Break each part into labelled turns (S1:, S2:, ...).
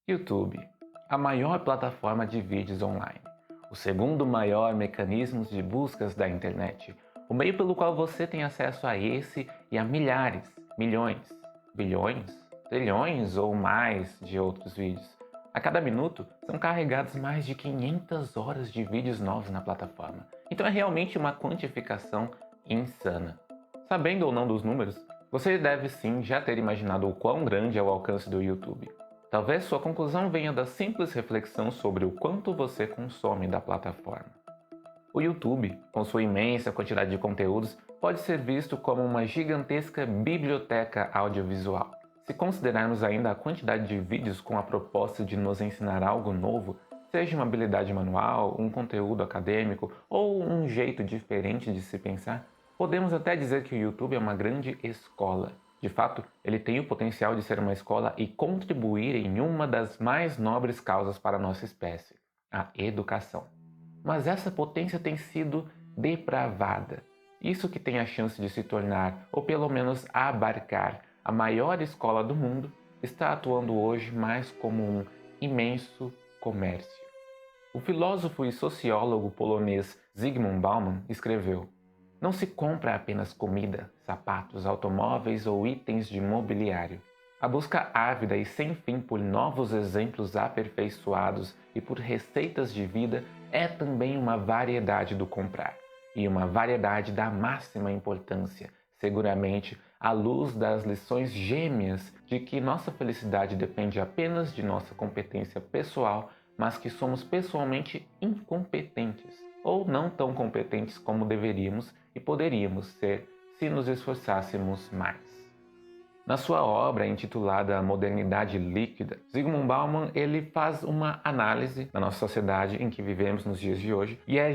S1: YouTube, a maior plataforma de vídeos online, o segundo maior mecanismo de buscas da internet, o meio pelo qual você tem acesso a esse e a milhares, milhões, bilhões, trilhões ou mais de outros vídeos. A cada minuto são carregados mais de 500 horas de vídeos novos na plataforma. Então é realmente uma quantificação insana. Sabendo ou não dos números, você deve sim já ter imaginado o quão grande é o alcance do YouTube. Talvez sua conclusão venha da simples reflexão sobre o quanto você consome da plataforma. O YouTube, com sua imensa quantidade de conteúdos, pode ser visto como uma gigantesca biblioteca audiovisual. Se considerarmos ainda a quantidade de vídeos com a proposta de nos ensinar algo novo, seja uma habilidade manual, um conteúdo acadêmico ou um jeito diferente de se pensar, podemos até dizer que o YouTube é uma grande escola. De fato, ele tem o potencial de ser uma escola e contribuir em uma das mais nobres causas para a nossa espécie, a educação. Mas essa potência tem sido depravada. Isso que tem a chance de se tornar, ou pelo menos abarcar, a maior escola do mundo, está atuando hoje mais como um imenso comércio. O filósofo e sociólogo polonês Zygmunt Bauman escreveu: "Não se compra apenas comida, sapatos, automóveis ou itens de mobiliário. A busca ávida e sem fim por novos exemplos aperfeiçoados e por receitas de vida é também uma variedade do comprar, e uma variedade da máxima importância, seguramente à luz das lições gêmeas de que nossa felicidade depende apenas de nossa competência pessoal, mas que somos pessoalmente incompetentes, ou não tão competentes como deveríamos e poderíamos ser se nos esforçássemos mais." Na sua obra intitulada Modernidade Líquida, Zygmunt Bauman ele faz uma análise da nossa sociedade em que vivemos nos dias de hoje, e é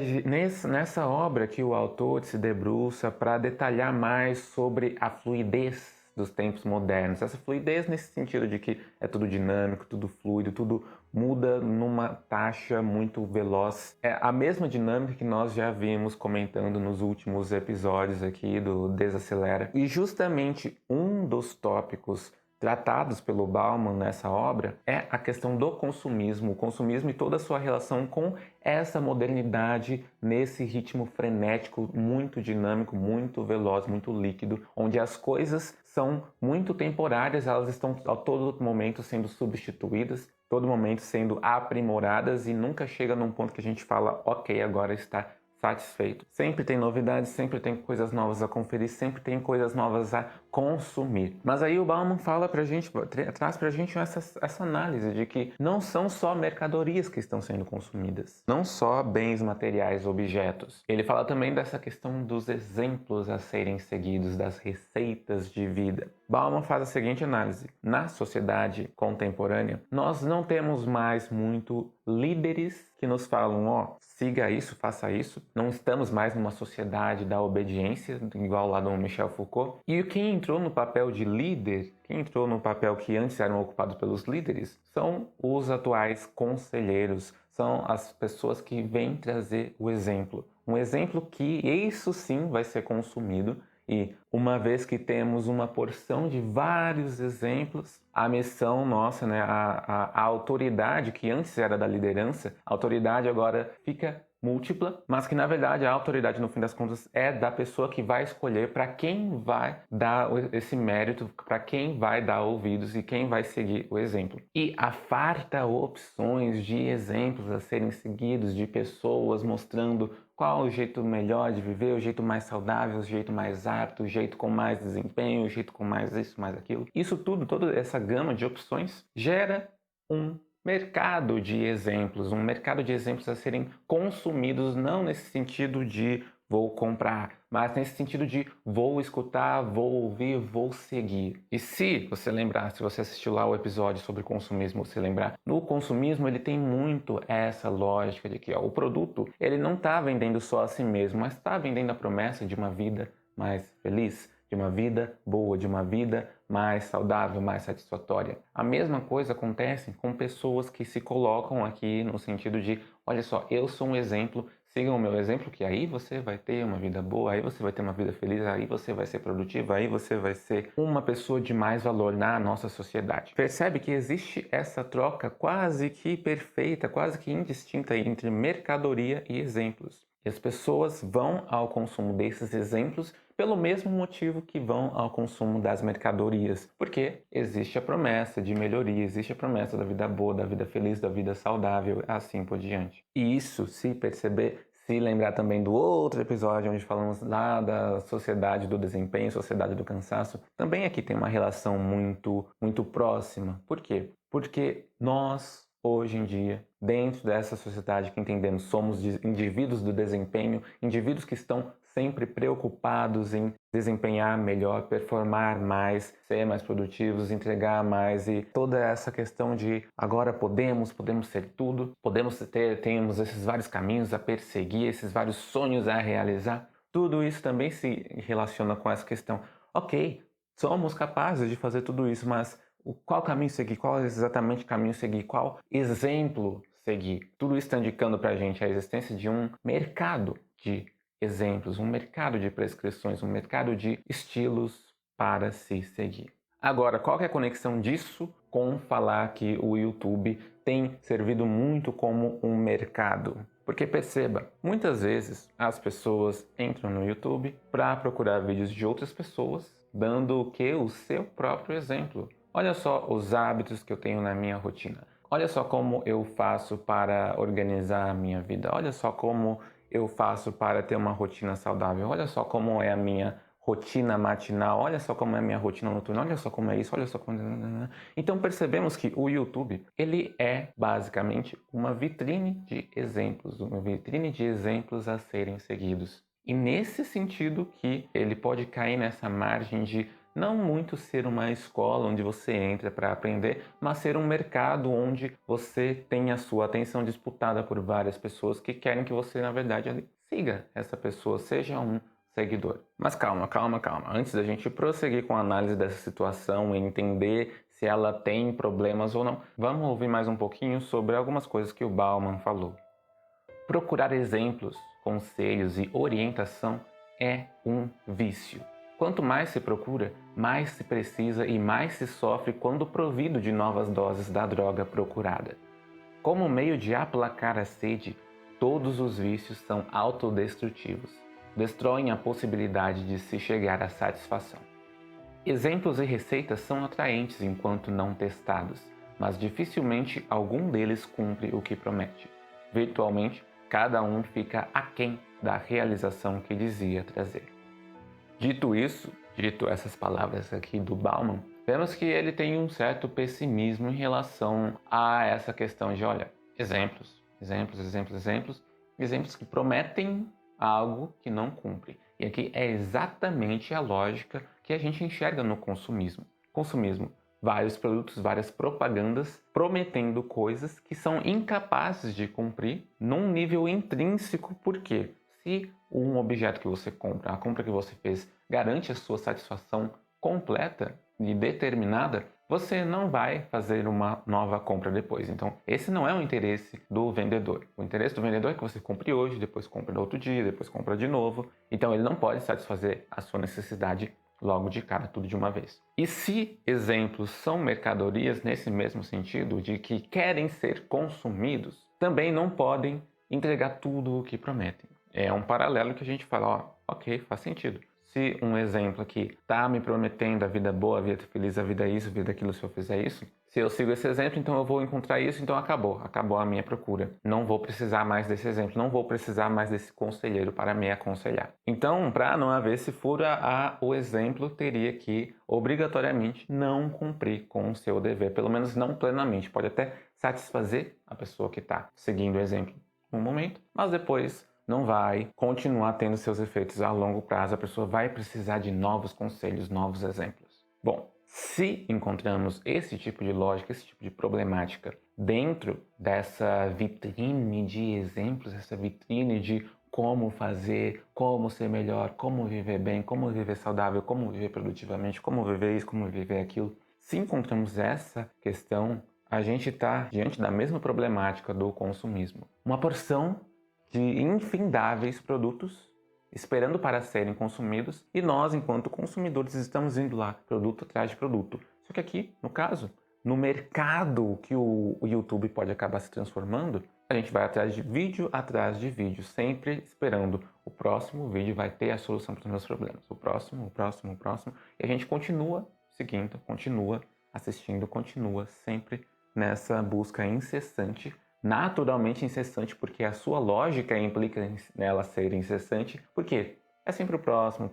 S1: nessa obra que o autor se debruça para detalhar mais sobre a fluidez dos tempos modernos. Essa fluidez nesse sentido de que é tudo dinâmico, tudo fluido, tudo muda numa taxa muito veloz. É a mesma dinâmica que nós já vimos comentando nos últimos episódios aqui do Desacelera. E justamente um dos tópicos tratados pelo Bauman nessa obra é a questão do consumismo, o consumismo e toda a sua relação com essa modernidade nesse ritmo frenético, muito dinâmico, muito veloz, muito líquido, onde as coisas são muito temporárias, elas estão a todo momento sendo substituídas, todo momento sendo aprimoradas e nunca chega num ponto que a gente fala, ok, agora está satisfeito. Sempre tem novidades, sempre tem coisas novas a conferir, sempre tem coisas novas a consumir. Mas aí o Bauman fala pra gente, traz pra gente essa análise de que não são só mercadorias que estão sendo consumidas, não só bens materiais, objetos. Ele fala também dessa questão dos exemplos a serem seguidos, das receitas de vida. Bauman faz a seguinte análise: na sociedade contemporânea, nós não temos mais muito líderes que nos falam, ó, siga isso, faça isso. Não estamos mais numa sociedade da obediência, igual lá do Michel Foucault. E quem entrou no papel de líder, quem entrou no papel que antes eram ocupados pelos líderes, são os atuais conselheiros, são as pessoas que vêm trazer o exemplo. Um exemplo que isso sim vai ser consumido. E uma vez que temos uma porção de vários exemplos, a missão nossa, né, a autoridade que antes era da liderança, a autoridade agora fica múltipla, mas que na verdade a autoridade no fim das contas é da pessoa que vai escolher para quem vai dar esse mérito, para quem vai dar ouvidos e quem vai seguir o exemplo. E a farta opções de exemplos a serem seguidos, de pessoas mostrando qual o jeito melhor de viver, o jeito mais saudável, o jeito mais apto, o jeito com mais desempenho, o jeito com mais isso, mais aquilo. Isso tudo, toda essa gama de opções gera um mercado de exemplos, um mercado de exemplos a serem consumidos, não nesse sentido de vou comprar, mas nesse sentido de vou escutar, vou ouvir, vou seguir. E se você lembrar, se você assistiu lá o episódio sobre consumismo, você lembrar, no consumismo ele tem muito essa lógica de que ó, o produto ele não está vendendo só a si mesmo, mas está vendendo a promessa de uma vida mais feliz, de uma vida boa, de uma vida mais saudável, mais satisfatória. A mesma coisa acontece com pessoas que se colocam aqui no sentido de, olha só, eu sou um exemplo, Sigam o meu exemplo, que aí você vai ter uma vida boa, aí você vai ter uma vida feliz, aí você vai ser produtivo, aí você vai ser uma pessoa de mais valor na nossa sociedade. Percebe que existe essa troca quase que perfeita, quase que indistinta entre mercadoria e exemplos. E as pessoas vão ao consumo desses exemplos pelo mesmo motivo que vão ao consumo das mercadorias, porque existe a promessa de melhoria, existe a promessa da vida boa, da vida feliz, da vida saudável, assim por diante. E isso, se perceber, se lembrar também do outro episódio onde falamos lá da sociedade do desempenho, sociedade do cansaço, também aqui tem uma relação muito próxima. Por quê? Porque nós, hoje em dia, dentro dessa sociedade que entendemos, somos indivíduos do desempenho, indivíduos que estão sempre preocupados em desempenhar melhor, performar mais, ser mais produtivos, entregar mais e toda essa questão de agora podemos ser tudo, temos esses vários caminhos a perseguir, esses vários sonhos a realizar. Tudo isso também se relaciona com essa questão. Ok, somos capazes de fazer tudo isso, mas qual caminho seguir? Qual exatamente caminho seguir? Qual exemplo seguir? Tudo isso está indicando para a gente a existência de um mercado de exemplos, um mercado de prescrições, um mercado de estilos para se seguir. Agora, qual é a conexão disso com falar que o YouTube tem servido muito como um mercado? Porque perceba, muitas vezes as pessoas entram no YouTube para procurar vídeos de outras pessoas, dando o que? O seu próprio exemplo. Olha só os hábitos que eu tenho na minha rotina. Olha só como eu faço para organizar a minha vida. Olha só como eu faço para ter uma rotina saudável. Olha só como é a minha rotina matinal. Olha só como é a minha rotina noturna. Olha só como é isso. Olha só como... Então percebemos que o YouTube, ele é basicamente uma vitrine de exemplos. Uma vitrine de exemplos a serem seguidos. E nesse sentido que ele pode cair nessa margem de não muito ser uma escola onde você entra para aprender, mas ser um mercado onde você tem a sua atenção disputada por várias pessoas que querem que você, na verdade, siga essa pessoa, seja um seguidor. Mas calma. Antes da gente prosseguir com a análise dessa situação e entender se ela tem problemas ou não, vamos ouvir mais um pouquinho sobre algumas coisas que o Bauman falou. Procurar exemplos, conselhos e orientação é um vício. Quanto mais se procura, mais se precisa e mais se sofre quando provido de novas doses da droga procurada. Como meio de aplacar a sede, todos os vícios são autodestrutivos. Destroem a possibilidade de se chegar à satisfação. Exemplos e receitas são atraentes enquanto não testados, mas dificilmente algum deles cumpre o que promete. Virtualmente, cada um fica aquém da realização que dizia trazer. Dito essas palavras aqui do Bauman, vemos que ele tem um certo pessimismo em relação a essa questão de, olha, exemplos que prometem algo que não cumpre. E aqui é exatamente a lógica que a gente enxerga no consumismo. Consumismo, vários produtos, várias propagandas prometendo coisas que são incapazes de cumprir num nível intrínseco, porque se um objeto que você compra, a compra que você fez, garante a sua satisfação completa e determinada, você não vai fazer uma nova compra depois. Então, esse não é o interesse do vendedor. O interesse do vendedor é que você compre hoje, depois compre no outro dia, depois compra de novo. Então, ele não pode satisfazer a sua necessidade logo de cara, tudo de uma vez. E se exemplos são mercadorias nesse mesmo sentido, de que querem ser consumidos, também não podem entregar tudo o que prometem. É um paralelo que a gente fala, ó, ok, faz sentido. Se um exemplo aqui tá me prometendo a vida boa, a vida feliz, a vida isso, a vida aquilo, se eu fizer isso, se eu sigo esse exemplo, então eu vou encontrar isso, então acabou a minha procura. Não vou precisar mais desse exemplo, não vou precisar mais desse conselheiro para me aconselhar. Então, para não haver esse furo, o exemplo teria que, obrigatoriamente, não cumprir com o seu dever, pelo menos não plenamente. Pode até satisfazer a pessoa que está seguindo o exemplo no momento, mas depois não vai continuar tendo seus efeitos a longo prazo, a pessoa vai precisar de novos conselhos, novos exemplos. Bom, se encontramos esse tipo de lógica, esse tipo de problemática dentro dessa vitrine de exemplos, essa vitrine de como fazer, como ser melhor, como viver bem, como viver saudável, como viver produtivamente, como viver isso, como viver aquilo, se encontramos essa questão, a gente está diante da mesma problemática do consumismo. Uma porção de infindáveis produtos esperando para serem consumidos e nós, enquanto consumidores, estamos indo lá, produto atrás de produto. Só que aqui, no caso, no mercado que o YouTube pode acabar se transformando, a gente vai atrás de vídeo, sempre esperando o próximo vídeo vai ter a solução para os meus problemas. O próximo, e a gente continua seguindo, continua assistindo, continua sempre nessa busca incessante, naturalmente incessante, porque a sua lógica implica nela ser incessante, porque é sempre o próximo,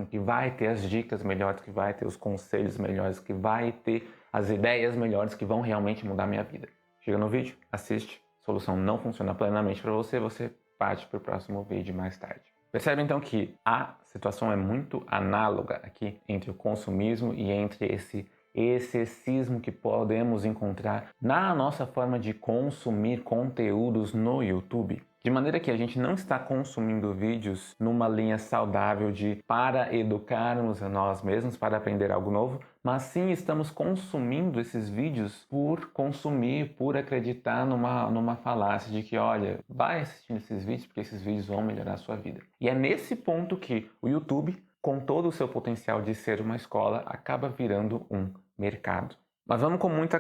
S1: que vai ter as dicas melhores, que vai ter os conselhos melhores, que vai ter as ideias melhores que vão realmente mudar a minha vida. Chega no vídeo, assiste, solução não funciona plenamente para você, você parte para o próximo vídeo mais tarde. Percebe então que a situação é muito análoga aqui entre o consumismo e entre esse excessismo que podemos encontrar na nossa forma de consumir conteúdos no YouTube. De maneira que a gente não está consumindo vídeos numa linha saudável de para educarmos a nós mesmos, para aprender algo novo, mas sim estamos consumindo esses vídeos por consumir, por acreditar numa falácia de que, olha, vai assistindo esses vídeos porque esses vídeos vão melhorar a sua vida. E é nesse ponto que o YouTube, com todo o seu potencial de ser uma escola, acaba virando um mercado. Mas vamos com muita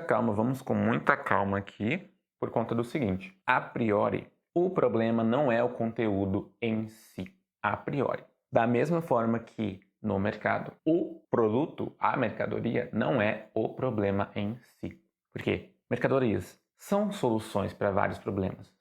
S1: calma aqui, por conta do seguinte: a priori, o problema não é o conteúdo em si, a priori. Da mesma forma que no mercado, o produto, a mercadoria, não é o problema em si. Por quê? Mercadorias são soluções para vários problemas,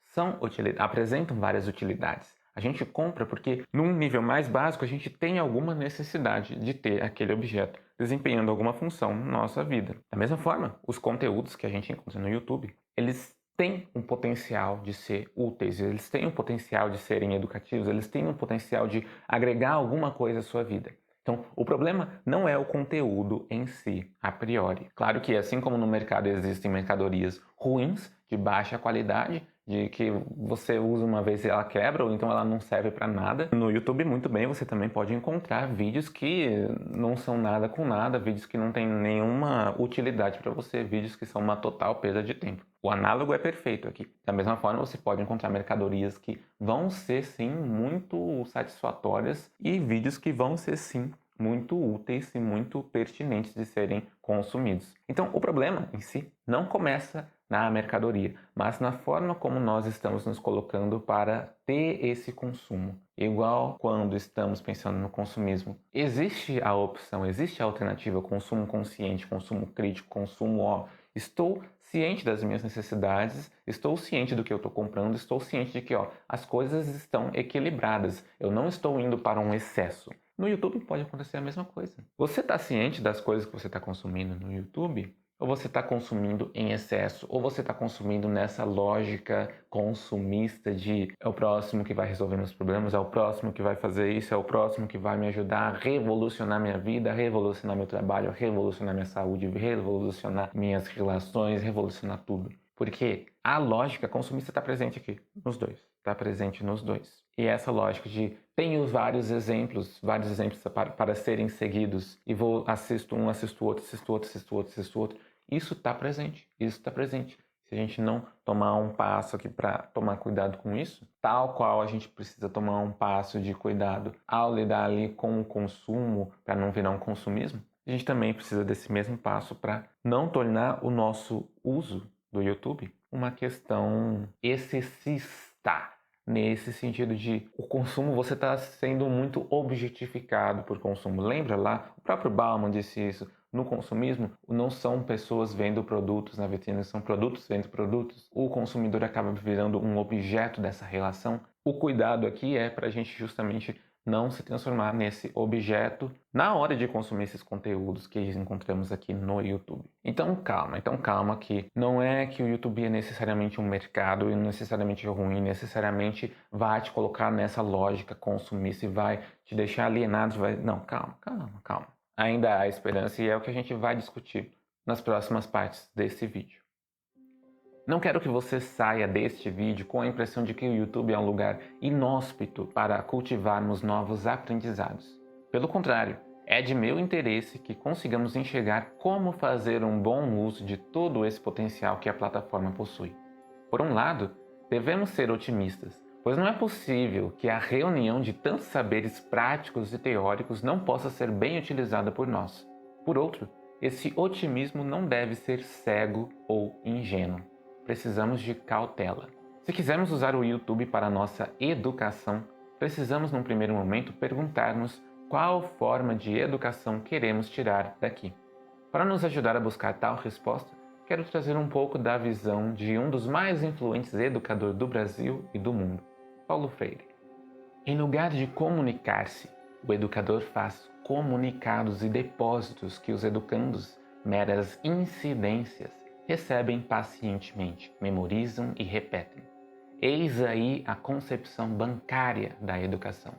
S1: apresentam várias utilidades. A gente compra porque, num nível mais básico, a gente tem alguma necessidade de ter aquele objeto desempenhando alguma função na nossa vida. Da mesma forma, os conteúdos que a gente encontra no YouTube, eles têm um potencial de ser úteis, eles têm um potencial de serem educativos, eles têm um potencial de agregar alguma coisa à sua vida. Então, o problema não é o conteúdo em si, a priori. Claro que, assim como no mercado existem mercadorias ruins, de baixa qualidade, de que você usa uma vez e ela quebra, ou então ela não serve para nada. No YouTube, muito bem, você também pode encontrar vídeos que não são nada com nada, vídeos que não têm nenhuma utilidade para você, vídeos que são uma total perda de tempo. O análogo é perfeito aqui. Da mesma forma, você pode encontrar mercadorias que vão ser, sim, muito satisfatórias e vídeos que vão ser, sim, muito úteis e muito pertinentes de serem consumidos. Então, o problema em si não começa na mercadoria, mas na forma como nós estamos nos colocando para ter esse consumo. Igual quando estamos pensando no consumismo, existe a opção, existe a alternativa, consumo consciente, consumo crítico, consumo, estou ciente das minhas necessidades, estou ciente do que eu estou comprando, estou ciente de que as coisas estão equilibradas, eu não estou indo para um excesso. No YouTube pode acontecer a mesma coisa. Você está ciente das coisas que você está consumindo no YouTube? Ou você está consumindo em excesso? Ou você está consumindo nessa lógica consumista de é o próximo que vai resolver meus problemas, é o próximo que vai fazer isso, é o próximo que vai me ajudar a revolucionar minha vida, a revolucionar meu trabalho, a revolucionar minha saúde, revolucionar minhas relações, revolucionar tudo. Porque a lógica consumista está presente aqui, nos dois. Está presente nos dois. E essa lógica de tenho vários exemplos para serem seguidos e assisto um, assisto outro, isso está presente, Se a gente não tomar um passo aqui para tomar cuidado com isso, tal qual a gente precisa tomar um passo de cuidado ao lidar ali com o consumo para não virar um consumismo, a gente também precisa desse mesmo passo para não tornar o nosso uso do YouTube uma questão excessista. Nesse sentido de o consumo, você está sendo muito objetificado por consumo. Lembra lá? O próprio Bauman disse isso. No consumismo, não são pessoas vendo produtos na vitrine, são produtos vendo produtos. O consumidor acaba virando um objeto dessa relação. O cuidado aqui é para a gente justamente não se transformar nesse objeto na hora de consumir esses conteúdos que encontramos aqui no YouTube. Então calma que não é que o YouTube é necessariamente um mercado e necessariamente ruim, necessariamente vai te colocar nessa lógica consumista e vai te deixar alienado, Não, calma. Ainda há esperança e é o que a gente vai discutir nas próximas partes desse vídeo. Não quero que você saia deste vídeo com a impressão de que o YouTube é um lugar inóspito para cultivarmos novos aprendizados. Pelo contrário, é de meu interesse que consigamos enxergar como fazer um bom uso de todo esse potencial que a plataforma possui. Por um lado, devemos ser otimistas, Pois não é possível que a reunião de tantos saberes práticos e teóricos não possa ser bem utilizada por nós. Por outro, esse otimismo não deve ser cego ou ingênuo. Precisamos de cautela. Se quisermos usar o YouTube para nossa educação, precisamos, num primeiro momento, perguntar-nos qual forma de educação queremos tirar daqui. Para nos ajudar a buscar tal resposta, quero trazer um pouco da visão de um dos mais influentes educadores do Brasil e do mundo, Paulo Freire. Em lugar de comunicar-se, o educador faz comunicados e depósitos que os educandos, meras incidências, recebem pacientemente, memorizam e repetem. Eis aí a concepção bancária da educação,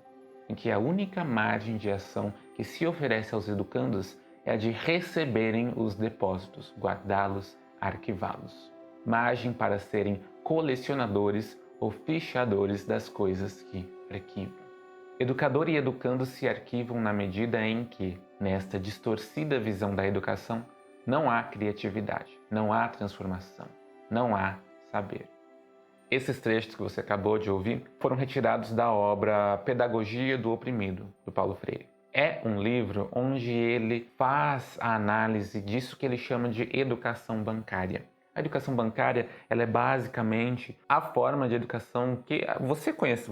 S1: em que a única margem de ação que se oferece aos educandos é a de receberem os depósitos, guardá-los, arquivá-los. Margem para serem colecionadores ou fichadores das coisas que arquivam. Educador e educando se arquivam na medida em que, nesta distorcida visão da educação, não há criatividade, não há transformação, não há saber. Esses trechos que você acabou de ouvir foram retirados da obra Pedagogia do Oprimido, do Paulo Freire. É um livro onde ele faz a análise disso que ele chama de educação bancária. A educação bancária, ela é basicamente a forma de educação que você conhece,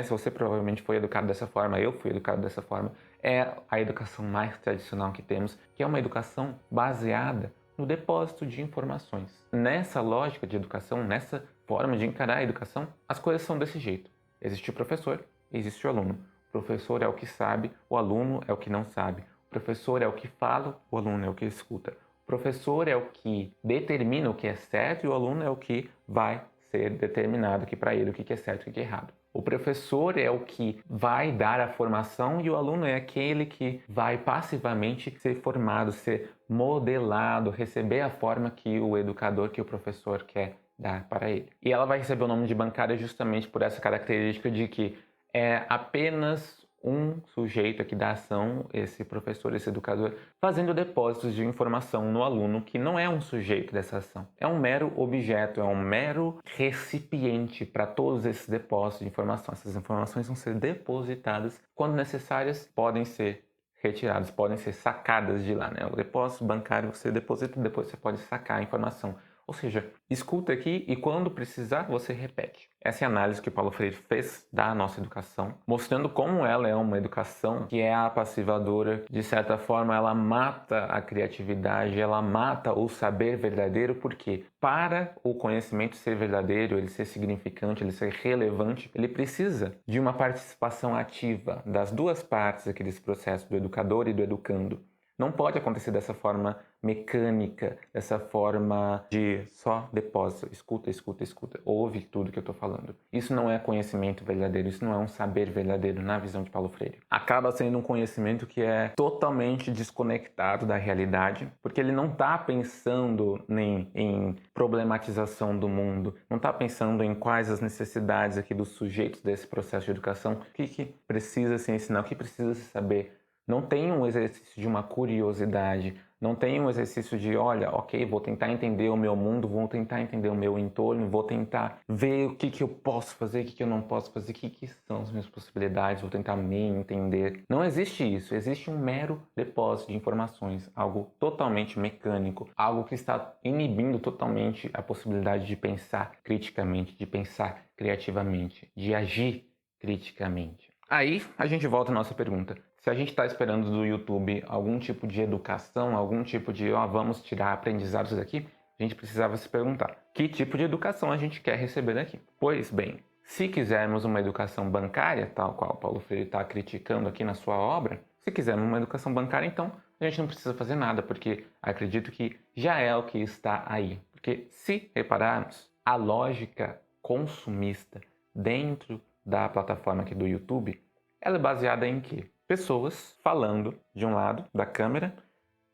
S1: você provavelmente foi educado dessa forma, eu fui educado dessa forma. É a educação mais tradicional que temos, que é uma educação baseada no depósito de informações. Nessa lógica de educação, nessa forma de encarar a educação, as coisas são desse jeito. Existe o professor, existe o aluno. O professor é o que sabe, o aluno é o que não sabe. O professor é o que fala, o aluno é o que escuta. O professor é o que determina o que é certo e o aluno é o que vai ser determinado aqui para ele o que é certo e o que é errado. O professor é o que vai dar a formação e o aluno é aquele que vai passivamente ser formado, ser modelado, receber a forma que o educador, que o professor quer dar para ele. E ela vai receber o nome de bancária justamente por essa característica de que é apenas um sujeito aqui da ação, esse professor, esse educador, fazendo depósitos de informação no aluno que não é um sujeito dessa ação. É um mero objeto, é um mero recipiente para todos esses depósitos de informação. Essas informações vão ser depositadas, quando necessárias, podem ser retiradas, podem ser sacadas de lá, né? O depósito bancário você deposita e depois você pode sacar a informação. Ou seja, escuta aqui e quando precisar você repete. Essa é a análise que Paulo Freire fez da nossa educação, mostrando como ela é uma educação que é apassivadora. De certa forma, ela mata a criatividade, ela mata o saber verdadeiro, porque para o conhecimento ser verdadeiro, ele ser significante, ele ser relevante, ele precisa de uma participação ativa das duas partes aqui desse processo, do educador e do educando. Não pode acontecer dessa forma mecânica, dessa forma de só depósito, escuta, escuta, escuta, ouve tudo que eu estou falando. Isso não é conhecimento verdadeiro, isso não é um saber verdadeiro na visão de Paulo Freire. Acaba sendo um conhecimento que é totalmente desconectado da realidade, porque ele não está pensando nem em problematização do mundo, não está pensando em quais as necessidades aqui dos sujeitos desse processo de educação, o que precisa se ensinar, o que precisa se saber. Não tem um exercício de uma curiosidade, não tem um exercício de, olha, ok, vou tentar entender o meu mundo, vou tentar entender o meu entorno, vou tentar ver o que eu posso fazer, o que eu não posso fazer, o que são as minhas possibilidades, vou tentar me entender. Não existe isso, existe um mero depósito de informações, algo totalmente mecânico, algo que está inibindo totalmente a possibilidade de pensar criticamente, de pensar criativamente, de agir criticamente. Aí a gente volta à nossa pergunta. Se a gente está esperando do YouTube algum tipo de educação, algum tipo de, vamos tirar aprendizados daqui, a gente precisava se perguntar, que tipo de educação a gente quer receber daqui? Pois bem, se quisermos uma educação bancária, tal qual Paulo Freire está criticando aqui na sua obra, se quisermos uma educação bancária, então a gente não precisa fazer nada, porque acredito que já é o que está aí. Porque se repararmos, a lógica consumista dentro da plataforma aqui do YouTube, ela é baseada em quê? Pessoas falando de um lado da câmera,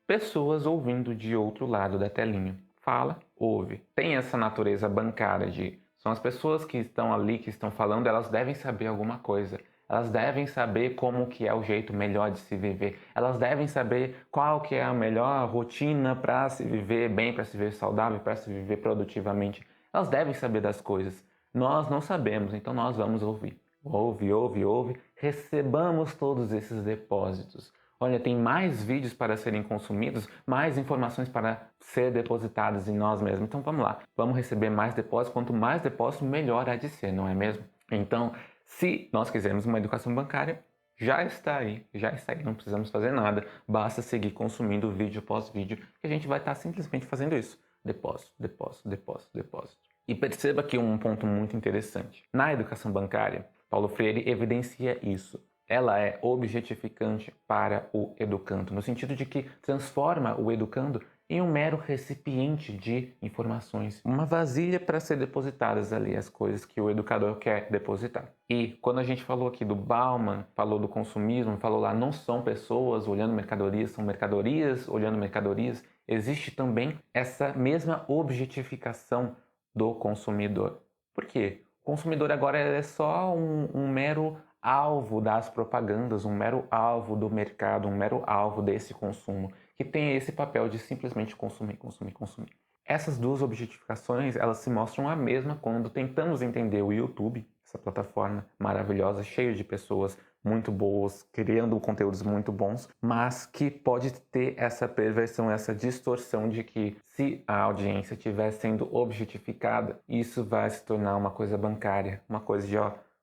S1: pessoas ouvindo de outro lado da telinha. Fala, ouve. Tem essa natureza bancária de... São as pessoas que estão ali, que estão falando, elas devem saber alguma coisa. Elas devem saber como que é o jeito melhor de se viver. Elas devem saber qual que é a melhor rotina para se viver bem, para se viver saudável, para se viver produtivamente. Elas devem saber das coisas. Nós não sabemos, então nós vamos ouvir. Ouve, ouve, ouve, recebamos todos esses depósitos. Olha, tem mais vídeos para serem consumidos, mais informações para ser depositadas em nós mesmos. Então vamos lá, vamos receber mais depósitos. Quanto mais depósito, melhor há de ser, não é mesmo? Então, se nós quisermos uma educação bancária, já está aí, não precisamos fazer nada, basta seguir consumindo vídeo após vídeo, que a gente vai estar simplesmente fazendo isso. Depósito, depósito, depósito, depósito. E perceba aqui um ponto muito interessante. Na educação bancária, Paulo Freire evidencia isso. Ela é objetificante para o educando, no sentido de que transforma o educando em um mero recipiente de informações, uma vasilha para ser depositadas ali as coisas que o educador quer depositar. E quando a gente falou aqui do Bauman, falou do consumismo, falou lá, não são pessoas olhando mercadorias, são mercadorias olhando mercadorias, existe também essa mesma objetificação do consumidor. Por quê? O consumidor agora é só um mero alvo das propagandas, um mero alvo do mercado, um mero alvo desse consumo, que tem esse papel de simplesmente consumir, consumir, consumir. Essas duas objetificações, elas se mostram a mesma quando tentamos entender o YouTube, essa plataforma maravilhosa, cheia de pessoas muito boas, criando conteúdos muito bons, mas que pode ter essa perversão, essa distorção de que se a audiência estiver sendo objetificada, isso vai se tornar uma coisa bancária, uma coisa de,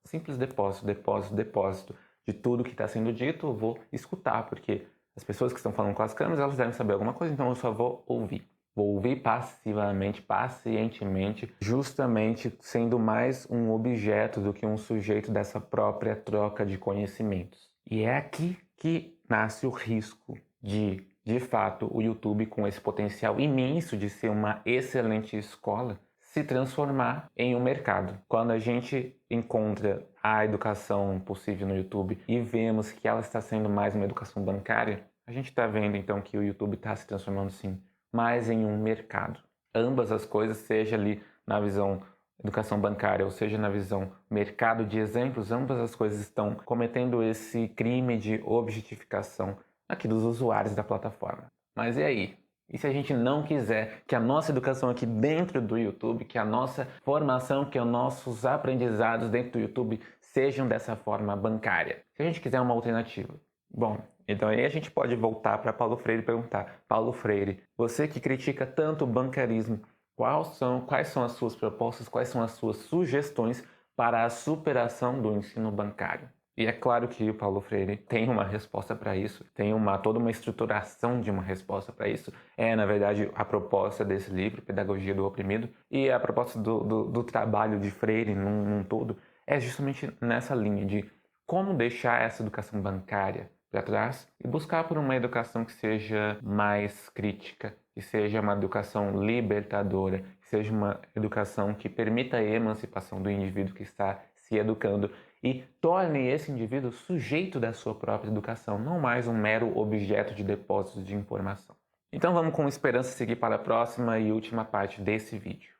S1: simples depósito, depósito, depósito de tudo que está sendo dito, eu vou escutar, porque as pessoas que estão falando com as câmeras, elas devem saber alguma coisa, então eu só vou ouvir. Vou ouvir passivamente, pacientemente, justamente sendo mais um objeto do que um sujeito dessa própria troca de conhecimentos. E é aqui que nasce o risco de fato, o YouTube, com esse potencial imenso de ser uma excelente escola, se transformar em um mercado. Quando a gente encontra a educação possível no YouTube e vemos que ela está sendo mais uma educação bancária, a gente está vendo então que o YouTube está se transformando sim mais em um mercado. Ambas as coisas, seja ali na visão educação bancária ou seja na visão mercado de exemplos, ambas as coisas estão cometendo esse crime de objetificação aqui dos usuários da plataforma. Mas e aí? E se a gente não quiser que a nossa educação aqui dentro do YouTube, que a nossa formação, que os nossos aprendizados dentro do YouTube sejam dessa forma bancária? Se a gente quiser uma alternativa. Bom, então aí a gente pode voltar para Paulo Freire e perguntar: Paulo Freire, você que critica tanto o bancarismo, quais são as suas propostas, quais são as suas sugestões para a superação do ensino bancário? E é claro que o Paulo Freire tem uma resposta para isso, tem toda uma estruturação de uma resposta para isso. É, na verdade, a proposta desse livro, Pedagogia do Oprimido, e a proposta do trabalho de Freire num todo, é justamente nessa linha de como deixar essa educação bancária para trás e buscar por uma educação que seja mais crítica, que seja uma educação libertadora, que seja uma educação que permita a emancipação do indivíduo que está se educando e torne esse indivíduo sujeito da sua própria educação, não mais um mero objeto de depósito de informação. Então vamos com esperança seguir para a próxima e última parte desse vídeo.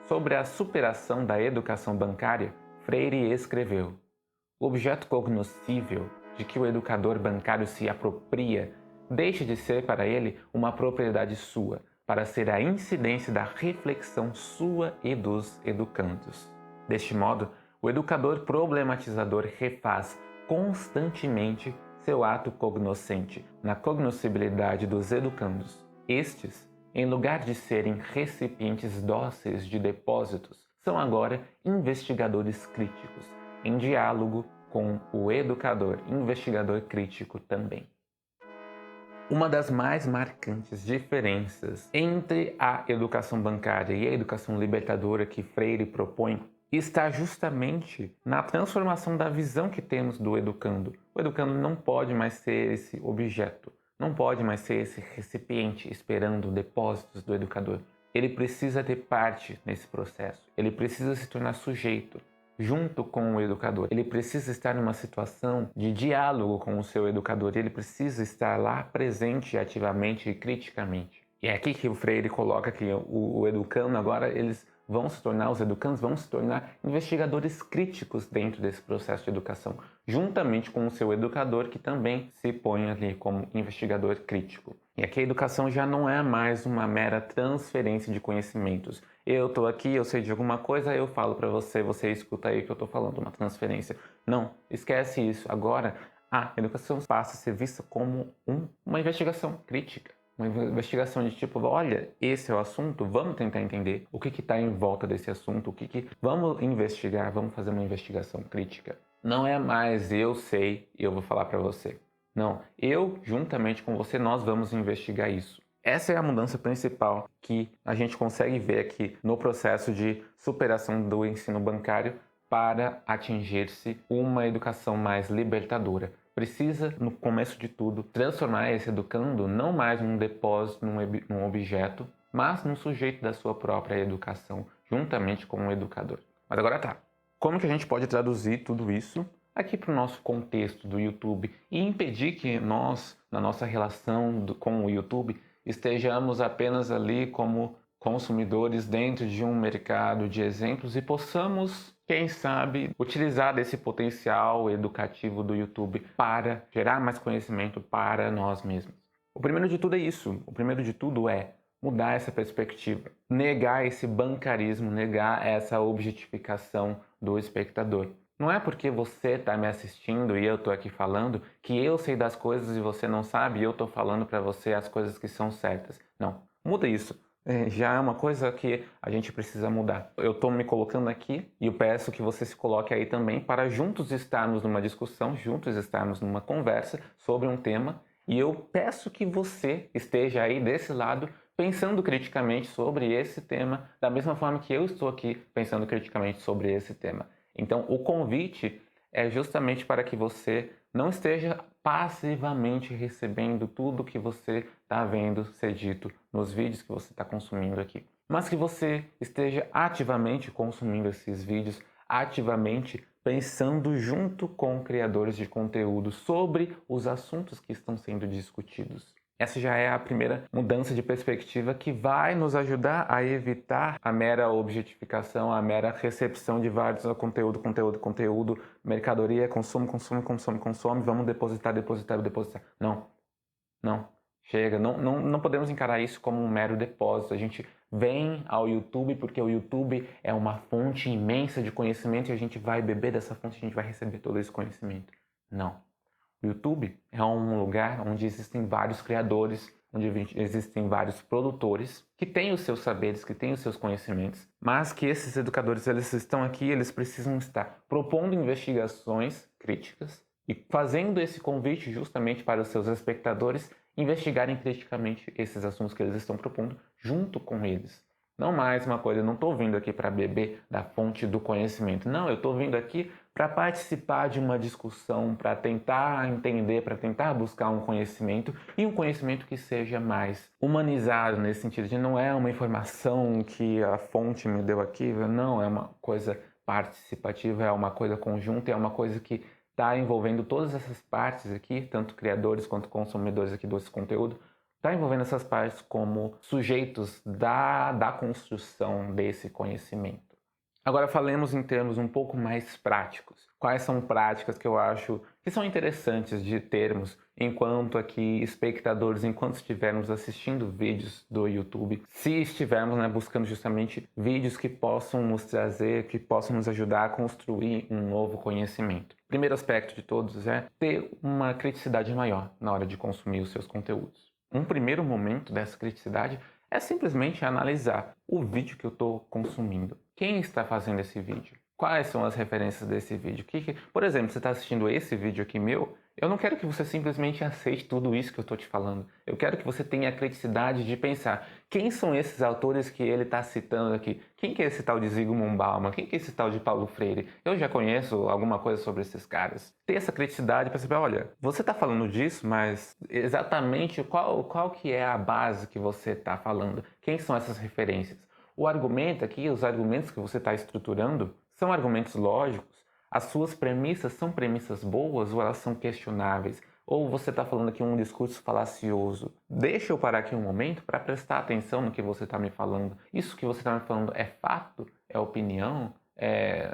S1: Sobre a superação da educação bancária, Freire escreveu: o objeto cognoscível de que o educador bancário se apropria deixa de ser para ele uma propriedade sua, para ser a incidência da reflexão sua e dos educandos. Deste modo, o educador problematizador refaz constantemente seu ato cognoscente na cognoscibilidade dos educandos. Estes, em lugar de serem recipientes dóceis de depósitos, são agora investigadores críticos, em diálogo com o educador, investigador crítico também. Uma das mais marcantes diferenças entre a educação bancária e a educação libertadora que Freire propõe está justamente na transformação da visão que temos do educando. O educando não pode mais ser esse objeto, não pode mais ser esse recipiente esperando depósitos do educador. Ele precisa ter parte nesse processo, ele precisa se tornar sujeito junto com o educador. Ele precisa estar numa situação de diálogo com o seu educador, ele precisa estar lá presente ativamente e criticamente. E é aqui que o Freire coloca que o educando agora, os educandos vão se tornar investigadores críticos dentro desse processo de educação, juntamente com o seu educador, que também se põe ali como investigador crítico. E aqui a educação já não é mais uma mera transferência de conhecimentos, Eu tô aqui, eu sei de alguma coisa, eu falo para você, você escuta aí o que eu tô falando, uma transferência. Não, esquece isso. Agora, a educação passa a ser vista como uma investigação crítica. Uma investigação de tipo, olha, esse é o assunto, vamos tentar entender o que está em volta desse assunto, vamos investigar, vamos fazer uma investigação crítica. Não é mais eu sei e eu vou falar para você. Não, eu, juntamente com você, nós vamos investigar isso. Essa é a mudança principal que a gente consegue ver aqui no processo de superação do ensino bancário para atingir-se uma educação mais libertadora. Precisa, no começo de tudo, transformar esse educando não mais num depósito, num objeto, mas num sujeito da sua própria educação, juntamente com o educador. Mas agora tá. Como que a gente pode traduzir tudo isso aqui para o nosso contexto do YouTube e impedir que nós, na nossa relação com o YouTube, estejamos apenas ali como consumidores dentro de um mercado de exemplos e possamos, quem sabe, utilizar esse potencial educativo do YouTube para gerar mais conhecimento para nós mesmos. O primeiro de tudo é isso. O primeiro de tudo é mudar essa perspectiva, negar esse bancarismo, negar essa objetificação do espectador. Não é porque você está me assistindo e eu estou aqui falando que eu sei das coisas e você não sabe e eu estou falando para você as coisas que são certas. Não, muda isso. Já é uma coisa que a gente precisa mudar. Eu estou me colocando aqui e eu peço que você se coloque aí também para juntos estarmos numa discussão, juntos estarmos numa conversa sobre um tema e eu peço que você esteja aí desse lado pensando criticamente sobre esse tema, da mesma forma que eu estou aqui pensando criticamente sobre esse tema. Então, o convite é justamente para que você não esteja passivamente recebendo tudo que você está vendo ser dito nos vídeos que você está consumindo aqui, mas que você esteja ativamente consumindo esses vídeos, ativamente pensando junto com criadores de conteúdo sobre os assuntos que estão sendo discutidos. Essa já é a primeira mudança de perspectiva que vai nos ajudar a evitar a mera objetificação, a mera recepção de vários conteúdo, mercadoria, consome, vamos depositar. Não, não, chega, não podemos encarar isso como um mero depósito. A gente vem ao YouTube porque o YouTube é uma fonte imensa de conhecimento e a gente vai beber dessa fonte, a gente vai receber todo esse conhecimento. Não. O YouTube é um lugar onde existem vários criadores, onde existem vários produtores que têm os seus saberes, que têm os seus conhecimentos, mas que esses educadores eles estão aqui, eles precisam estar propondo investigações críticas e fazendo esse convite justamente para os seus espectadores investigarem criticamente esses assuntos que eles estão propondo junto com eles. Não mais uma coisa, eu não estou vindo aqui para beber da fonte do conhecimento. Não, eu estou vindo aqui para participar de uma discussão, para tentar entender, para tentar buscar um conhecimento e um conhecimento que seja mais humanizado nesse sentido de não é uma informação que a fonte me deu aqui, não, é uma coisa participativa, é uma coisa conjunta, é uma coisa que está envolvendo todas essas partes aqui, tanto criadores quanto consumidores aqui desse conteúdo, está envolvendo essas partes como sujeitos da construção desse conhecimento. Agora falemos em termos um pouco mais práticos. Quais são práticas que eu acho que são interessantes de termos enquanto aqui espectadores, enquanto estivermos assistindo vídeos do YouTube, se estivermos buscando justamente vídeos que possam nos trazer, que possam nos ajudar a construir um novo conhecimento. O primeiro aspecto de todos é ter uma criticidade maior na hora de consumir os seus conteúdos. Um primeiro momento dessa criticidade é simplesmente analisar o vídeo que eu estou consumindo. Quem está fazendo esse vídeo? Quais são as referências desse vídeo? Por exemplo, você está assistindo esse vídeo aqui meu, eu não quero que você simplesmente aceite tudo isso que eu estou te falando. Eu quero que você tenha a criticidade de pensar quem são esses autores que ele está citando aqui? Quem que é esse tal de Zygmunt Bauman? Quem que é esse tal de Paulo Freire? Eu já conheço alguma coisa sobre esses caras. Ter essa criticidade para saber, olha, você está falando disso, mas exatamente qual que é a base que você está falando? Quem são essas referências? O argumento aqui, os argumentos que você está estruturando, são argumentos lógicos? As suas premissas são premissas boas ou elas são questionáveis? Ou você está falando aqui um discurso falacioso? Deixa eu parar aqui um momento para prestar atenção no que você está me falando. Isso que você está me falando é fato? É opinião?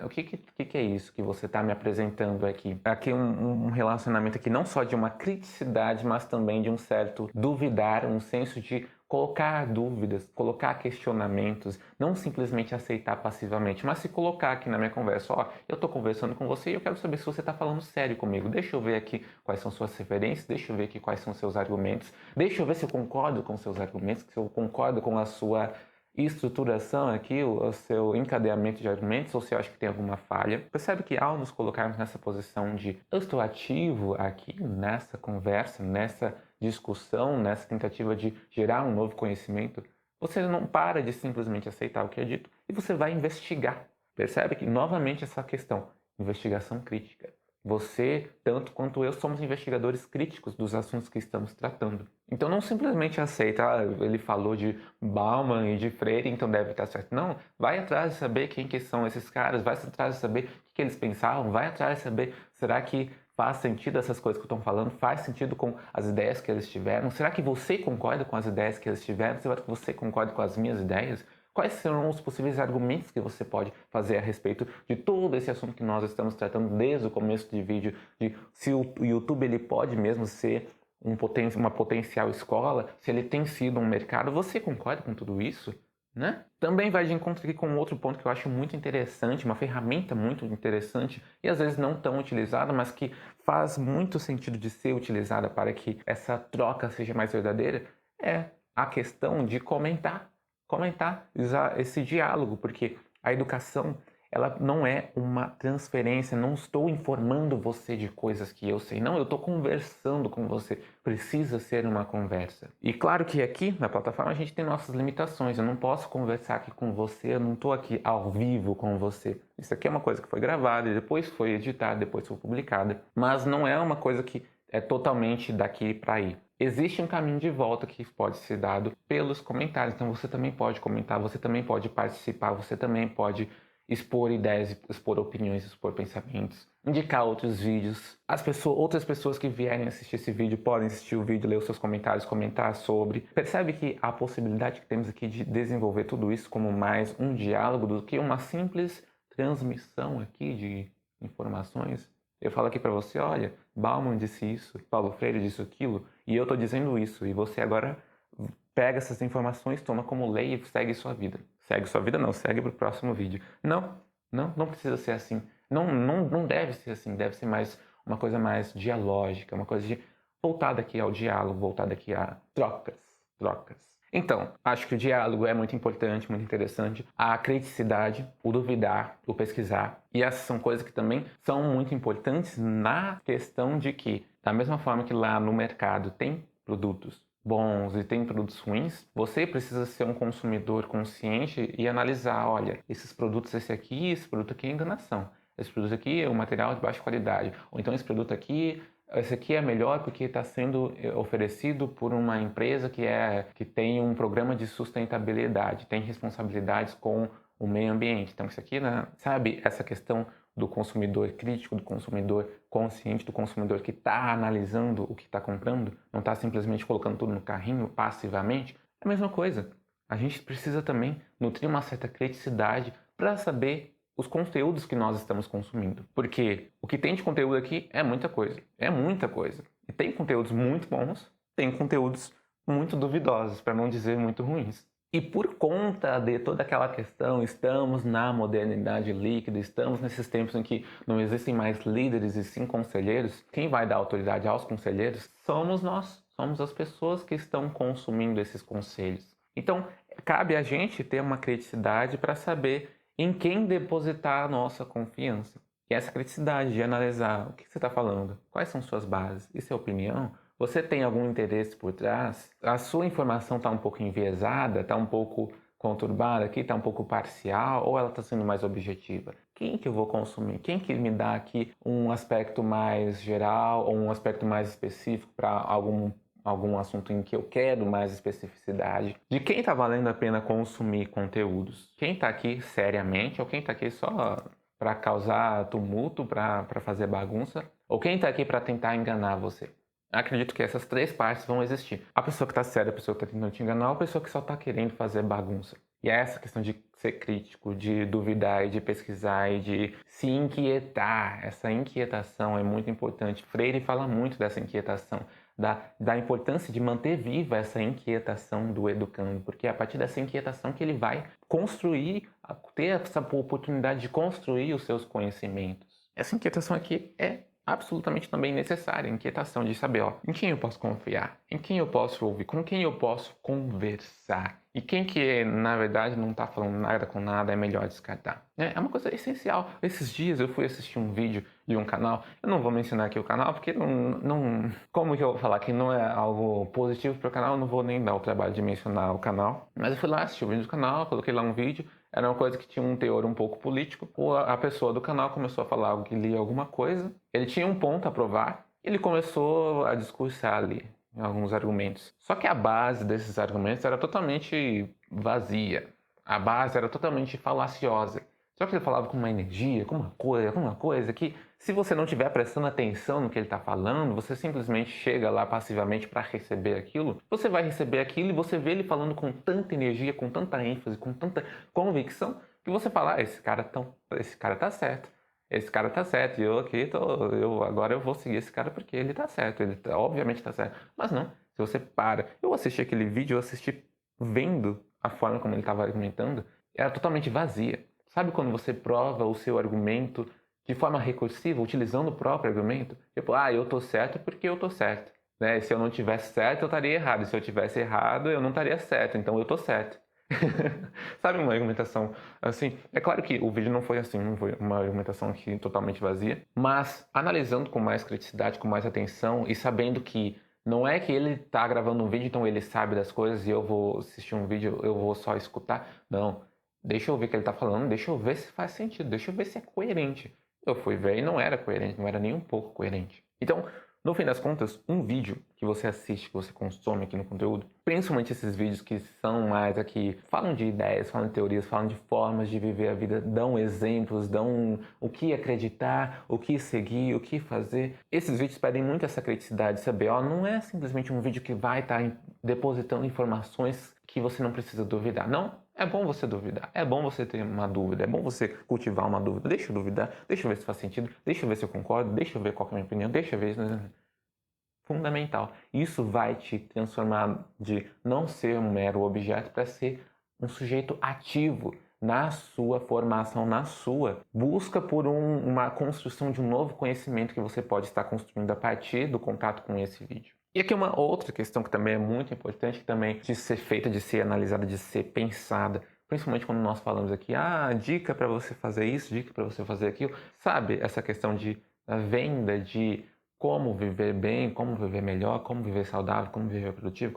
S1: O que é isso que você está me apresentando aqui? Aqui um relacionamento aqui não só de uma criticidade, mas também de um certo duvidar, um senso de colocar dúvidas, colocar questionamentos, não simplesmente aceitar passivamente, mas se colocar aqui na minha conversa, ó, eu estou conversando com você e eu quero saber se você está falando sério comigo. Deixa eu ver aqui quais são suas referências, deixa eu ver aqui quais são seus argumentos, deixa eu ver se eu concordo com seus argumentos, se eu concordo com a sua estruturação aqui, o seu encadeamento de argumentos, ou se eu acho que tem alguma falha. Percebe que ao nos colocarmos nessa posição de eu estou ativo aqui nessa conversa, nessa discussão, nessa tentativa de gerar um novo conhecimento, você não para de simplesmente aceitar o que é dito e você vai investigar. Percebe que, novamente, essa questão, investigação crítica. Você, tanto quanto eu, somos investigadores críticos dos assuntos que estamos tratando. Então não simplesmente aceita, ele falou de Bauman e de Freire, então deve estar certo. Não, vai atrás de saber quem que são esses caras, vai atrás de saber o que eles pensavam, vai atrás de saber, será que faz sentido essas coisas que eu estou falando? Faz sentido com as ideias que eles tiveram? Será que você concorda com as ideias que eles tiveram? Será que você concorda com as minhas ideias? Quais serão os possíveis argumentos que você pode fazer a respeito de todo esse assunto que nós estamos tratando desde o começo do vídeo, de se o YouTube ele pode mesmo ser uma potencial escola, se ele tem sido um mercado? Você concorda com tudo isso? Né? Também vai de encontro aqui com outro ponto que eu acho muito interessante, uma ferramenta muito interessante e às vezes não tão utilizada, mas que faz muito sentido de ser utilizada para que essa troca seja mais verdadeira, é a questão de comentar, usar esse diálogo, porque a educação ela não é uma transferência, não estou informando você de coisas que eu sei, não, eu estou conversando com você, precisa ser uma conversa. E claro que aqui na plataforma a gente tem nossas limitações, eu não posso conversar aqui com você, eu não estou aqui ao vivo com você. Isso aqui é uma coisa que foi gravada, e depois foi editada, depois foi publicada, mas não é uma coisa que é totalmente daqui para aí. Existe um caminho de volta que pode ser dado pelos comentários, então você também pode comentar, você também pode participar, você também pode expor ideias, expor opiniões, expor pensamentos, indicar outros vídeos. Outras pessoas que vierem assistir esse vídeo podem assistir o vídeo, ler os seus comentários, comentar sobre. Percebe que a possibilidade que temos aqui de desenvolver tudo isso como mais um diálogo do que uma simples transmissão aqui de informações? Eu falo aqui para você, olha, Bauman disse isso, Paulo Freire disse aquilo, e eu estou dizendo isso, e você agora pega essas informações, toma como lei e segue sua vida. Segue sua vida não, segue para o próximo vídeo. Não precisa ser assim. Não deve ser assim, deve ser mais uma coisa mais dialógica, uma coisa voltada aqui ao diálogo, voltada aqui a trocas. Então, acho que o diálogo é muito importante, muito interessante. A criticidade, o duvidar, o pesquisar. E essas são coisas que também são muito importantes na questão de que, da mesma forma que lá no mercado tem produtos bons e tem produtos ruins, você precisa ser um consumidor consciente e analisar, olha, esses produto aqui é enganação. Esse produto aqui é um material de baixa qualidade. Ou então esse aqui é melhor porque está sendo oferecido por uma empresa que tem um programa de sustentabilidade, tem responsabilidades com o meio ambiente. Então isso aqui, né, sabe, essa questão do consumidor crítico, do consumidor consciente, do consumidor que está analisando o que está comprando, não está simplesmente colocando tudo no carrinho passivamente, é a mesma coisa. A gente precisa também nutrir uma certa criticidade para saber os conteúdos que nós estamos consumindo. Porque o que tem de conteúdo aqui é muita coisa. É muita coisa. E tem conteúdos muito bons, tem conteúdos muito duvidosos, para não dizer muito ruins. E por conta de toda aquela questão, estamos na modernidade líquida, estamos nesses tempos em que não existem mais líderes e sim conselheiros. Quem vai dar autoridade aos conselheiros somos nós, somos as pessoas que estão consumindo esses conselhos. Então, cabe a gente ter uma criticidade para saber em quem depositar a nossa confiança. E essa criticidade de analisar o que você está falando, quais são suas bases, isso é opinião? Você tem algum interesse por trás? A sua informação está um pouco enviesada, está um pouco conturbada aqui, está um pouco parcial, ou ela está sendo mais objetiva? Quem que eu vou consumir? Quem que me dá aqui um aspecto mais geral ou um aspecto mais específico para algum assunto em que eu quero mais especificidade? De quem está valendo a pena consumir conteúdos? Quem está aqui seriamente ou quem está aqui só para causar tumulto, para fazer bagunça? Ou quem está aqui para tentar enganar você? Acredito que essas três partes vão existir. A pessoa que está séria, a pessoa que está tentando te enganar, ou a pessoa que só está querendo fazer bagunça. E é essa questão de ser crítico, de duvidar e de pesquisar e de se inquietar. Essa inquietação é muito importante. Freire fala muito dessa inquietação, da importância de manter viva essa inquietação do educando, porque é a partir dessa inquietação que ele vai construir, ter essa oportunidade de construir os seus conhecimentos. Essa inquietação aqui é absolutamente também necessária, a inquietação de saber, ó, em quem eu posso confiar, em quem eu posso ouvir, com quem eu posso conversar. E quem que, na verdade, não está falando nada com nada, é melhor descartar. É uma coisa essencial. Esses dias eu fui assistir um vídeo de um canal, eu não vou mencionar aqui o canal, porque não como que eu vou falar que não é algo positivo para o canal, eu não vou nem dar o trabalho de mencionar o canal. Mas eu fui lá assistir o vídeo do canal, coloquei lá um vídeo, era uma coisa que tinha um teor um pouco político. A pessoa do canal começou a falar algo que lia alguma coisa, ele tinha um ponto a provar, ele começou a discursar ali alguns argumentos. Só que a base desses argumentos era totalmente vazia. A base era totalmente falaciosa. Só que ele falava com uma energia, com uma coisa que, se você não estiver prestando atenção no que ele está falando, você simplesmente chega lá passivamente para receber aquilo, você vai receber aquilo e você vê ele falando com tanta energia, com tanta ênfase, com tanta convicção, que você fala, esse cara tá certo. Esse cara tá certo, e eu aqui agora eu vou seguir esse cara porque ele tá certo, obviamente tá certo. Mas não, se você para, eu assisti aquele vídeo, eu assisti vendo a forma como ele estava argumentando, era totalmente vazia. Sabe quando você prova o seu argumento de forma recursiva, utilizando o próprio argumento? Tipo, eu tô certo porque eu tô certo. Né? Se eu não tivesse certo, eu estaria errado. Se eu tivesse errado, eu não estaria certo. Então eu tô certo. Sabe uma argumentação assim? É claro que o vídeo não foi assim, não foi uma argumentação aqui totalmente vazia, mas analisando com mais criticidade, com mais atenção e sabendo que não é que ele está gravando um vídeo, então ele sabe das coisas e eu vou assistir um vídeo, eu vou só escutar. Não, deixa eu ver o que ele está falando, deixa eu ver se faz sentido, deixa eu ver se é coerente. Eu fui ver e não era coerente, não era nem um pouco coerente. Então, no fim das contas, um vídeo que você assiste, que você consome aqui no conteúdo, principalmente esses vídeos que são mais aqui, falam de ideias, falam de teorias, falam de formas de viver a vida, dão exemplos, dão o que acreditar, o que seguir, o que fazer. Esses vídeos pedem muito essa criticidade, saber, não é simplesmente um vídeo que vai estar depositando informações que você não precisa duvidar. Não, é bom você duvidar, é bom você ter uma dúvida, é bom você cultivar uma dúvida. Deixa eu duvidar, deixa eu ver se faz sentido, deixa eu ver se eu concordo, deixa eu ver qual é a minha opinião, deixa eu ver... Fundamental. Isso vai te transformar de não ser um mero objeto para ser um sujeito ativo na sua formação, na sua busca por uma construção de um novo conhecimento que você pode estar construindo a partir do contato com esse vídeo. E aqui uma outra questão que também é muito importante, que também de ser feita, de ser analisada, de ser pensada, principalmente quando nós falamos aqui, dica para você fazer isso, dica para você fazer aquilo. Sabe essa questão de venda, de como viver bem, como viver melhor, como viver saudável, como viver produtivo,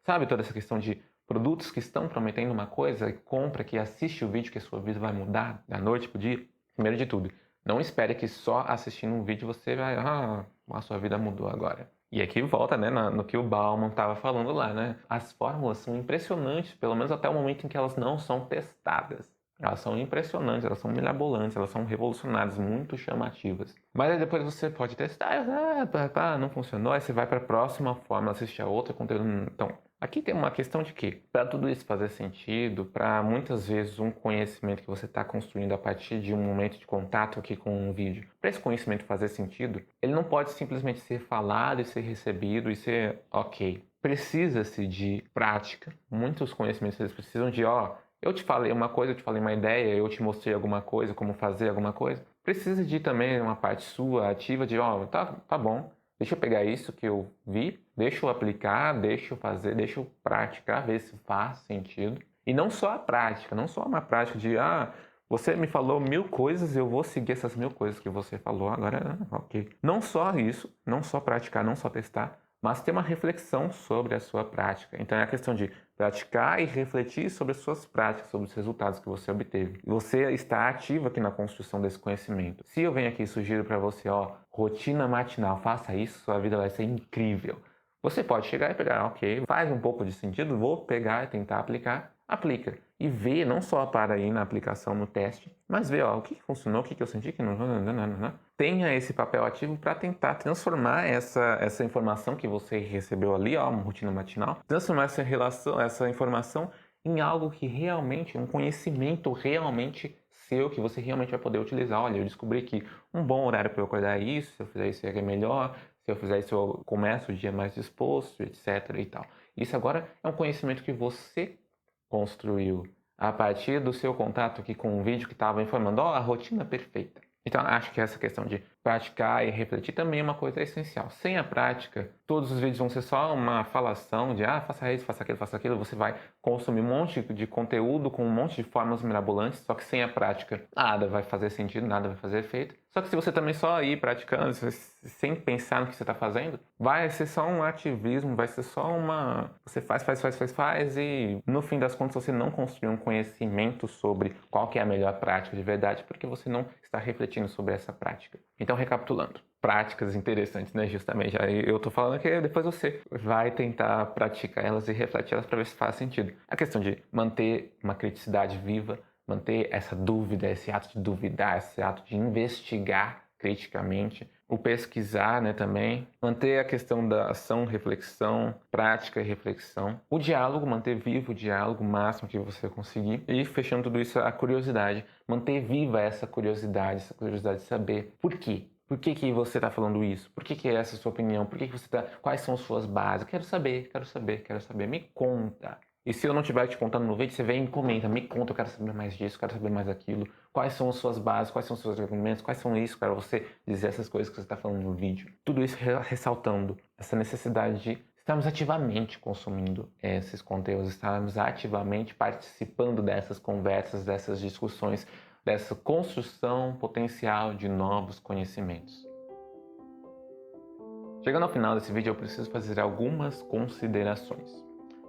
S1: sabe toda essa questão de produtos que estão prometendo uma coisa, compra, que assiste o vídeo que a sua vida vai mudar da noite pro dia? Primeiro de tudo, não espere que só assistindo um vídeo você vai, a sua vida mudou agora. E aqui volta, né, no que o Bauman estava falando lá, né? As fórmulas são impressionantes, pelo menos até o momento em que elas não são testadas. Elas são impressionantes, elas são mirabolantes, elas são revolucionárias, muito chamativas. Mas aí depois você pode testar, não funcionou, aí você vai para a próxima forma, assistir a outra conteúdo. Então, aqui tem uma questão de que, para tudo isso fazer sentido, para muitas vezes um conhecimento que você está construindo a partir de um momento de contato aqui com um vídeo, para esse conhecimento fazer sentido, ele não pode simplesmente ser falado e ser recebido e ser ok. Precisa-se de prática. Muitos conhecimentos eles precisam de, eu te falei uma coisa, eu te falei uma ideia, eu te mostrei alguma coisa, como fazer alguma coisa. Precisa de também uma parte sua ativa de, tá bom, deixa eu pegar isso que eu vi, deixa eu aplicar, deixa eu fazer, deixa eu praticar, ver se faz sentido. E não só a prática, não só uma prática de, você me falou 1000 coisas, eu vou seguir essas 1000 coisas que você falou, agora ok. Não só isso, não só praticar, não só testar, mas ter uma reflexão sobre a sua prática. Então é a questão de praticar e refletir sobre as suas práticas, sobre os resultados que você obteve. E você está ativo aqui na construção desse conhecimento. Se eu venho aqui e sugiro para você, rotina matinal, faça isso, sua vida vai ser incrível. Você pode chegar e pegar, ok, faz um pouco de sentido, vou pegar e tentar aplicar, aplica. E vê, não só para aí na aplicação, no teste, mas vê, o que funcionou, o que eu senti que não... Tenha esse papel ativo para tentar transformar essa informação que você recebeu ali, uma rotina matinal, transformar essa informação em algo que realmente, um conhecimento realmente seu, que você realmente vai poder utilizar. Olha, eu descobri que um bom horário para eu acordar é isso, se eu fizer isso é melhor, Se eu fizer isso, eu começo o dia mais disposto, etc. e tal. Isso agora é um conhecimento que você construiu a partir do seu contato aqui com um vídeo que estava informando, a rotina perfeita. Então, acho que essa questão de praticar e refletir também é uma coisa essencial. Sem a prática, todos os vídeos vão ser só uma falação de faça isso, faça aquilo, faça aquilo. Você vai consumir um monte de conteúdo com um monte de formas mirabolantes, só que sem a prática, nada vai fazer sentido, nada vai fazer efeito. Só que se você também só ir praticando, sem pensar no que você está fazendo, vai ser só um ativismo, vai ser só uma... Você faz e no fim das contas você não construiu um conhecimento sobre qual que é a melhor prática de verdade, porque você não está refletindo sobre essa prática. Então, recapitulando, práticas interessantes, né? Justamente, aí eu tô falando que depois você vai tentar praticar elas e refletir elas para ver se faz sentido. A questão de manter uma criticidade viva, manter essa dúvida, esse ato de duvidar, esse ato de investigar criticamente, o pesquisar, né, também, manter a questão da ação, reflexão, prática e reflexão, o diálogo, manter vivo o diálogo o máximo que você conseguir, e fechando tudo isso, a curiosidade, manter viva essa curiosidade de saber por quê. Por que você está falando isso? Por que é essa a sua opinião? Por que você está... Quais são as suas bases? Quero saber. Me conta. E se eu não estiver te contando no vídeo, você vem e comenta, me conta, eu quero saber mais disso, quero saber mais daquilo. Quais são as suas bases, quais são os seus argumentos, quais são isso para você dizer essas coisas que você está falando no vídeo. Tudo isso ressaltando essa necessidade de estarmos ativamente consumindo esses conteúdos, estarmos ativamente participando dessas conversas, dessas discussões, dessa construção potencial de novos conhecimentos. Chegando ao final desse vídeo, eu preciso fazer algumas considerações.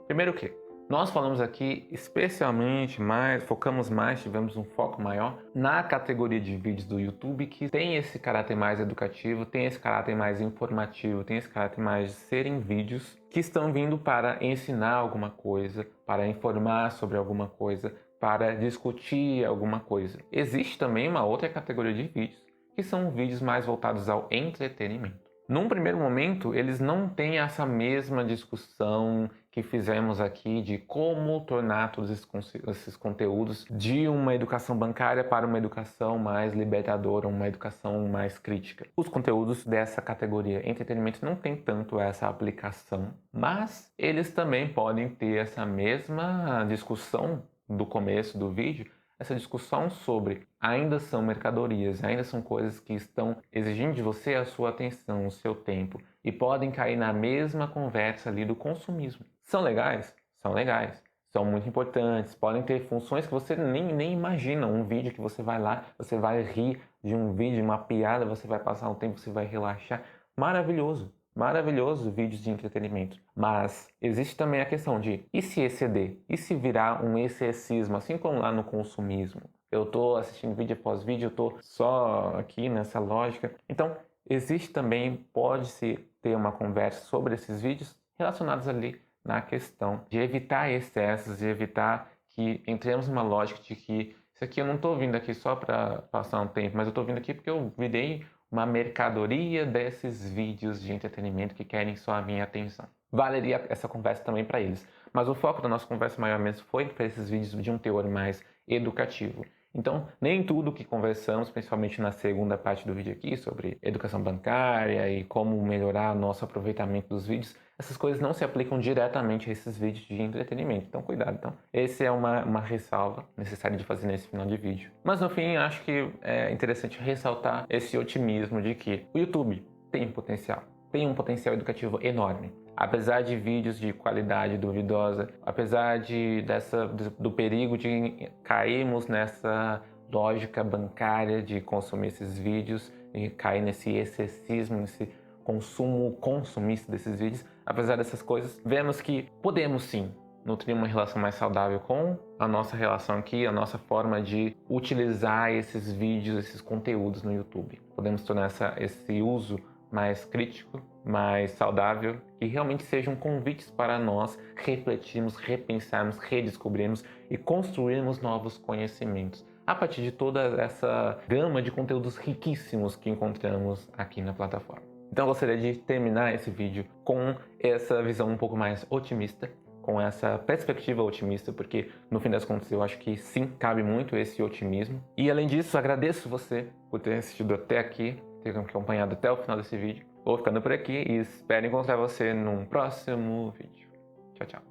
S1: Primeiro que nós falamos aqui especialmente focamos mais, tivemos um foco maior na categoria de vídeos do YouTube que tem esse caráter mais educativo, tem esse caráter mais informativo, tem esse caráter mais de serem vídeos que estão vindo para ensinar alguma coisa, para informar sobre alguma coisa, para discutir alguma coisa. Existe também uma outra categoria de vídeos que são vídeos mais voltados ao entretenimento. Num primeiro momento, eles não têm essa mesma discussão que fizemos aqui de como tornar todos esses conteúdos de uma educação bancária para uma educação mais libertadora, uma educação mais crítica. Os conteúdos dessa categoria entretenimento não têm tanto essa aplicação, mas eles também podem ter essa mesma discussão do começo do vídeo, essa discussão sobre ainda são mercadorias, ainda são coisas que estão exigindo de você a sua atenção, o seu tempo e podem cair na mesma conversa ali do consumismo. São legais? São legais. São muito importantes, podem ter funções que você nem imagina. Um vídeo que você vai lá, você vai rir de um vídeo, uma piada, você vai passar um tempo, você vai relaxar. Maravilhoso. Maravilhoso vídeos de entretenimento. Mas existe também a questão de e se exceder? E se virar um excessismo, assim como lá no consumismo? Eu estou assistindo vídeo após vídeo, eu estou só aqui nessa lógica. Então, existe também, pode-se ter uma conversa sobre esses vídeos relacionados ali na questão de evitar excessos, de evitar que entremos numa lógica de que isso aqui eu não estou vindo aqui só para passar um tempo, mas eu estou vindo aqui porque eu virei uma mercadoria desses vídeos de entretenimento que querem só a minha atenção. Valeria essa conversa também para eles. Mas o foco da nossa conversa maior mesmo foi para esses vídeos de um teor mais educativo. Então, nem tudo que conversamos, principalmente na segunda parte do vídeo aqui, sobre educação bancária e como melhorar o nosso aproveitamento dos vídeos, essas coisas não se aplicam diretamente a esses vídeos de entretenimento. Então, cuidado. Então, essa é uma ressalva necessária de fazer nesse final de vídeo. Mas, no fim, acho que é interessante ressaltar esse otimismo de que o YouTube tem potencial. Tem um potencial educativo enorme. Apesar de vídeos de qualidade duvidosa, apesar do perigo de cairmos nessa lógica bancária de consumir esses vídeos e cair nesse excessismo, nesse consumo consumista desses vídeos, apesar dessas coisas, vemos que podemos sim nutrir uma relação mais saudável com a nossa relação aqui, a nossa forma de utilizar esses vídeos, esses conteúdos no YouTube. Podemos tornar esse uso mais crítico, mais saudável, que realmente sejam convites para nós refletirmos, repensarmos, redescobrirmos e construirmos novos conhecimentos a partir de toda essa gama de conteúdos riquíssimos que encontramos aqui na plataforma. Então eu gostaria de terminar esse vídeo com essa visão um pouco mais otimista, com essa perspectiva otimista, porque no fim das contas eu acho que sim, cabe muito esse otimismo. E além disso, agradeço você por ter assistido até aqui, ter acompanhado até o final desse vídeo. Vou ficando por aqui e espero encontrar você num próximo vídeo. Tchau, tchau.